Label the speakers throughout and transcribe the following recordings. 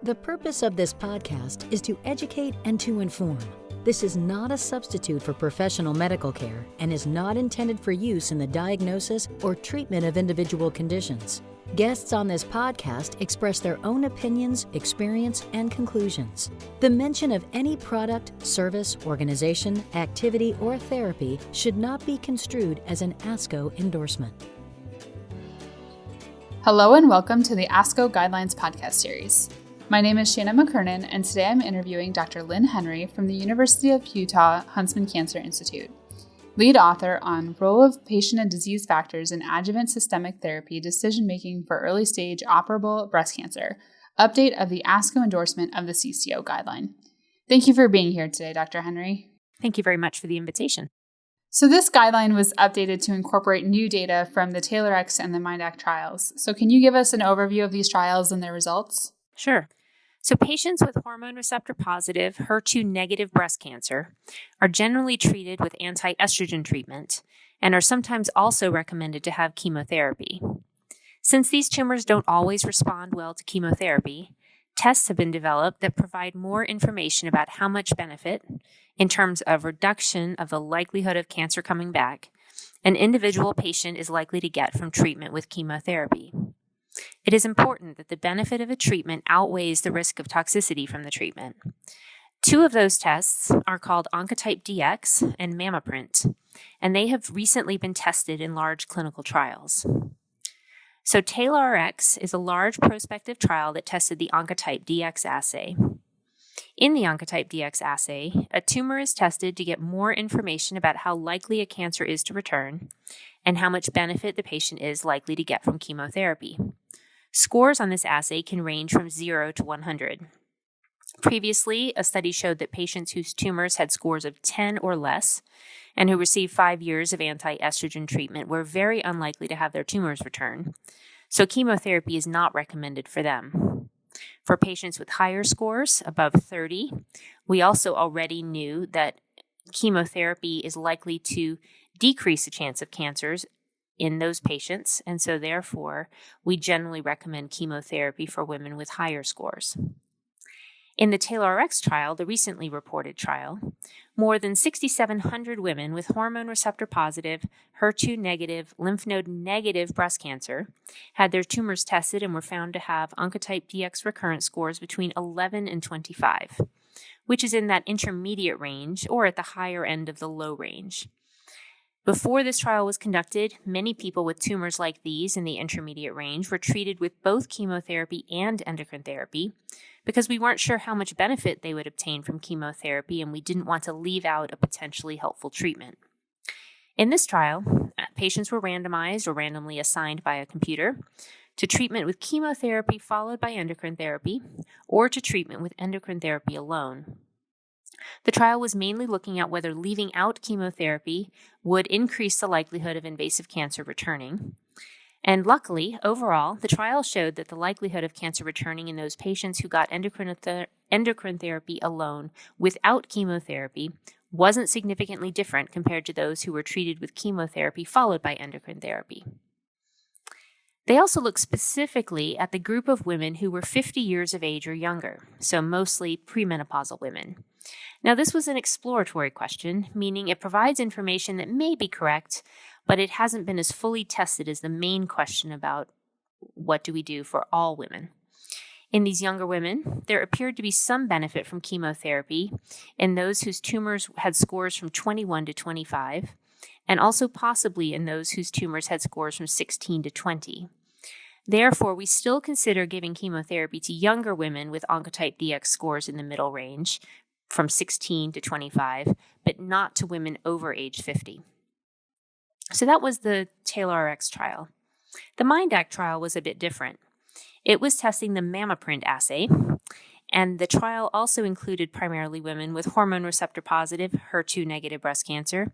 Speaker 1: The purpose of this podcast is to educate and to inform. This is not a substitute for professional medical care and is not intended for use in the diagnosis or treatment of individual conditions. Guests on this podcast express their own opinions, experience, and conclusions. The mention of any product, service, organization, activity, or therapy should not be construed as an ASCO endorsement.
Speaker 2: Hello and welcome to the ASCO Guidelines Podcast Series. My name is Shannon McKernin, and today I'm interviewing Dr. Lynn Henry from the University of Utah Huntsman Cancer Institute, lead author on Role of Patient and Disease Factors in Adjuvant Systemic Therapy Decision-Making for Early-Stage Operable Breast Cancer, update of the ASCO endorsement of the CCO guideline. Thank you for being here today, Dr. Henry.
Speaker 3: Thank you very much for the invitation.
Speaker 2: So this guideline was updated to incorporate new data from the TAILORx and the MINDACT trials. So can you give us an overview of these trials and their results?
Speaker 3: Sure. So patients with hormone receptor-positive, HER2-negative breast cancer are generally treated with anti-estrogen treatment and are sometimes also recommended to have chemotherapy. Since these tumors don't always respond well to chemotherapy, tests have been developed that provide more information about how much benefit, in terms of reduction of the likelihood of cancer coming back, an individual patient is likely to get from treatment with chemotherapy. It is important that the benefit of a treatment outweighs the risk of toxicity from the treatment. Two of those tests are called Oncotype DX and MammaPrint, and they have recently been tested in large clinical trials. So TAILORx is a large prospective trial that tested the Oncotype DX assay. In the Oncotype DX assay, a tumor is tested to get more information about how likely a cancer is to return and how much benefit the patient is likely to get from chemotherapy. Scores on this assay can range from 0 to 100. Previously, a study showed that patients whose tumors had scores of 10 or less and who received 5 years of anti-estrogen treatment were very unlikely to have their tumors return. So chemotherapy is not recommended for them. For patients with higher scores, above 30, we also already knew that chemotherapy is likely to decrease the chance of cancers in those patients, and so therefore, we generally recommend chemotherapy for women with higher scores. In the TAILORx trial, the recently reported trial, more than 6,700 women with hormone receptor-positive, HER2-negative, lymph node-negative breast cancer had their tumors tested and were found to have Oncotype DX recurrent scores between 11 and 25, which is in that intermediate range or at the higher end of the low range. Before this trial was conducted, many people with tumors like these in the intermediate range were treated with both chemotherapy and endocrine therapy because we weren't sure how much benefit they would obtain from chemotherapy and we didn't want to leave out a potentially helpful treatment. In this trial, patients were randomized or randomly assigned by a computer to treatment with chemotherapy followed by endocrine therapy or to treatment with endocrine therapy alone. The trial was mainly looking at whether leaving out chemotherapy would increase the likelihood of invasive cancer returning. And luckily, overall, the trial showed that the likelihood of cancer returning in those patients who got endocrine therapy alone without chemotherapy wasn't significantly different compared to those who were treated with chemotherapy followed by endocrine therapy. They also looked specifically at the group of women who were 50 years of age or younger, so mostly premenopausal women. Now, this was an exploratory question, meaning it provides information that may be correct, but it hasn't been as fully tested as the main question about what do we do for all women. In these younger women, there appeared to be some benefit from chemotherapy in those whose tumors had scores from 21 to 25, and also possibly in those whose tumors had scores from 16 to 20. Therefore, we still consider giving chemotherapy to younger women with Oncotype DX scores in the middle range, from 16 to 25, but not to women over age 50. So that was the TAILORx trial. The MINDACT trial was a bit different. It was testing the MammaPrint assay, and the trial also included primarily women with hormone receptor-positive, HER2-negative breast cancer.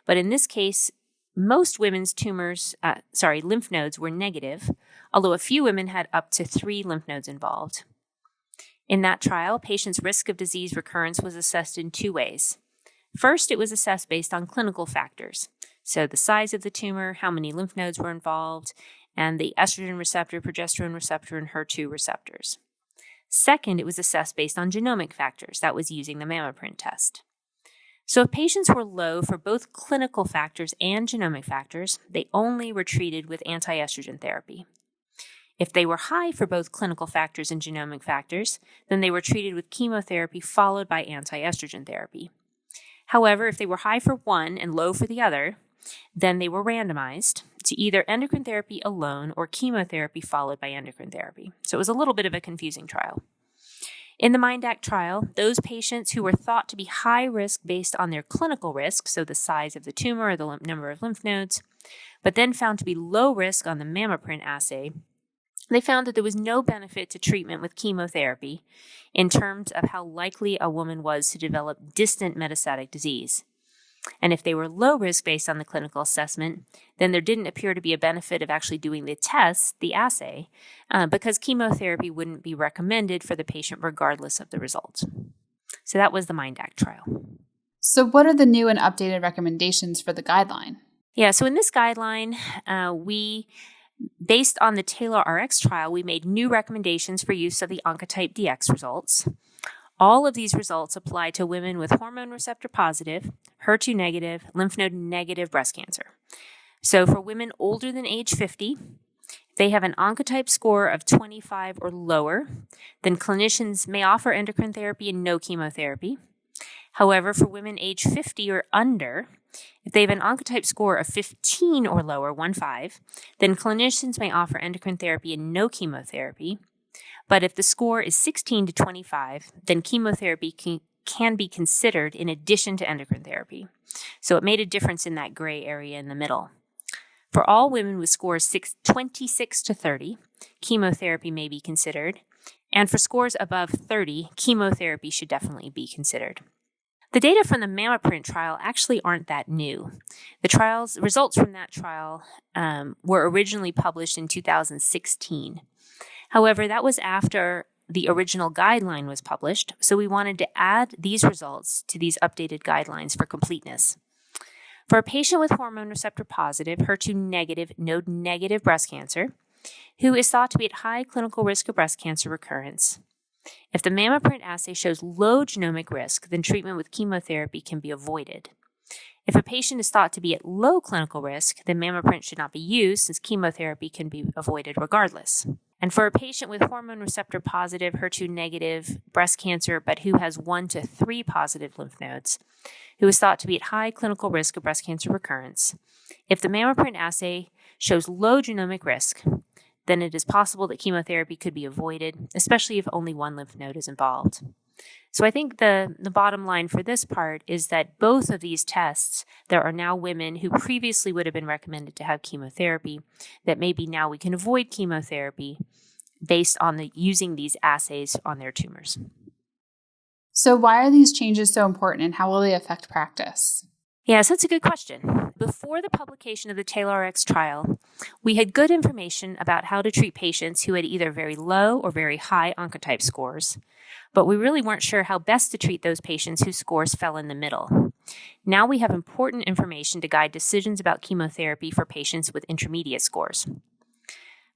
Speaker 3: But in this case, most women's lymph nodes were negative, although a few women had up to 3 lymph nodes involved. In that trial, patients' risk of disease recurrence was assessed in 2 ways. First, it was assessed based on clinical factors. So the size of the tumor, how many lymph nodes were involved, and the estrogen receptor, progesterone receptor, and HER2 receptors. Second, it was assessed based on genomic factors. That was using the MammaPrint test. So if patients were low for both clinical factors and genomic factors, they only were treated with anti-estrogen therapy. If they were high for both clinical factors and genomic factors, then they were treated with chemotherapy followed by anti-estrogen therapy. However, if they were high for one and low for the other, then they were randomized to either endocrine therapy alone or chemotherapy followed by endocrine therapy. So it was a little bit of a confusing trial. In the MINDACT trial, those patients who were thought to be high risk based on their clinical risk, so the size of the tumor or the number of lymph nodes, but then found to be low risk on the MammaPrint assay, they found that there was no benefit to treatment with chemotherapy in terms of how likely a woman was to develop distant metastatic disease. And if they were low risk based on the clinical assessment, then there didn't appear to be a benefit of actually doing the test, the assay, because chemotherapy wouldn't be recommended for the patient regardless of the results. So that was the MINDACT trial.
Speaker 2: So what are the new and updated recommendations for the guideline?
Speaker 3: Yeah, so in this guideline, based on the TAILORx trial, we made new recommendations for use of the Oncotype DX results. All of these results apply to women with hormone receptor-positive, HER2 negative, lymph node negative breast cancer. So for women older than age 50, if they have an Oncotype score of 25 or lower, then clinicians may offer endocrine therapy and no chemotherapy. However, for women age 50 or under, if they have an Oncotype score of 15 or lower, 1-5, then clinicians may offer endocrine therapy and no chemotherapy. But if the score is 16 to 25, then chemotherapy can be considered in addition to endocrine therapy. So it made a difference in that gray area in the middle. For all women with scores 26 to 30, chemotherapy may be considered. And for scores above 30, chemotherapy should definitely be considered. The data from the MammaPrint trial actually aren't that new. The results from that trial were originally published in 2016. However, that was after the original guideline was published, so we wanted to add these results to these updated guidelines for completeness. For a patient with hormone receptor-positive, HER2 negative, node negative breast cancer, who is thought to be at high clinical risk of breast cancer recurrence, if the MammaPrint assay shows low genomic risk, then treatment with chemotherapy can be avoided. If a patient is thought to be at low clinical risk, then MammaPrint should not be used since chemotherapy can be avoided regardless. And for a patient with hormone receptor-positive, HER2 negative breast cancer, but who has 1 to 3 positive lymph nodes, who is thought to be at high clinical risk of breast cancer recurrence, if the MammaPrint assay shows low genomic risk, then it is possible that chemotherapy could be avoided, especially if only one lymph node is involved. So I think the bottom line for this part is that both of these tests, there are now women who previously would have been recommended to have chemotherapy, that maybe now we can avoid chemotherapy based on using these assays on their tumors.
Speaker 2: So why are these changes so important and how will they affect practice?
Speaker 3: Yes, that's a good question. Before the publication of the TAILORx trial, we had good information about how to treat patients who had either very low or very high Oncotype scores, but we really weren't sure how best to treat those patients whose scores fell in the middle. Now we have important information to guide decisions about chemotherapy for patients with intermediate scores.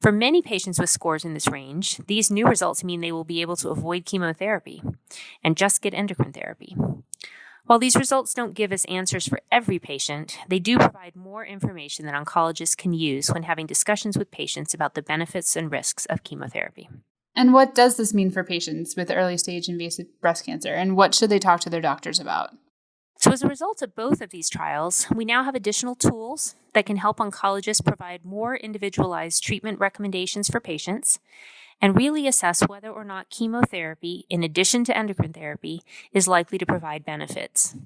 Speaker 3: For many patients with scores in this range, these new results mean they will be able to avoid chemotherapy and just get endocrine therapy. While these results don't give us answers for every patient, they do provide more information that oncologists can use when having discussions with patients about the benefits and risks of chemotherapy.
Speaker 2: And what does this mean for patients with early-stage invasive breast cancer, and what should they talk to their doctors about?
Speaker 3: So as a result of both of these trials, we now have additional tools that can help oncologists provide more individualized treatment recommendations for patients and really assess whether or not chemotherapy, in addition to endocrine therapy, is likely to provide benefits.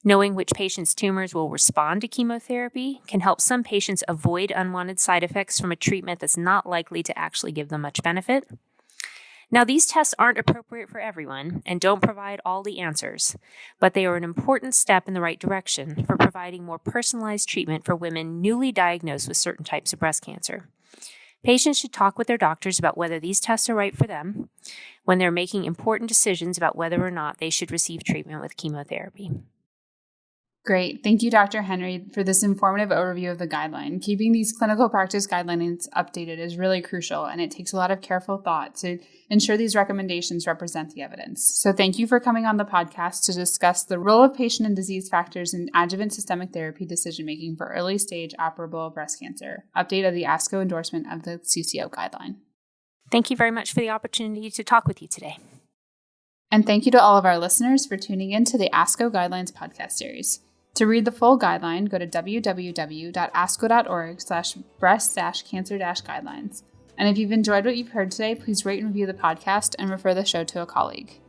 Speaker 3: Knowing which patients' tumors will respond to chemotherapy can help some patients avoid unwanted side effects from a treatment that's not likely to actually give them much benefit. Now, these tests aren't appropriate for everyone and don't provide all the answers, but they are an important step in the right direction for providing more personalized treatment for women newly diagnosed with certain types of breast cancer. Patients should talk with their doctors about whether these tests are right for them when they're making important decisions about whether or not they should receive treatment with chemotherapy.
Speaker 2: Great. Thank you, Dr. Henry, for this informative overview of the guideline. Keeping these clinical practice guidelines updated is really crucial, and it takes a lot of careful thought to ensure these recommendations represent the evidence. So thank you for coming on the podcast to discuss the role of patient and disease factors in adjuvant systemic therapy decision-making for early-stage operable breast cancer. Update of the ASCO endorsement of the CCO guideline.
Speaker 3: Thank you very much for the opportunity to talk with you today.
Speaker 2: And thank you to all of our listeners for tuning in to the ASCO Guidelines Podcast Series. To read the full guideline, go to www.asco.org/breast-cancer-guidelines. And if you've enjoyed what you've heard today, please rate and review the podcast and refer the show to a colleague.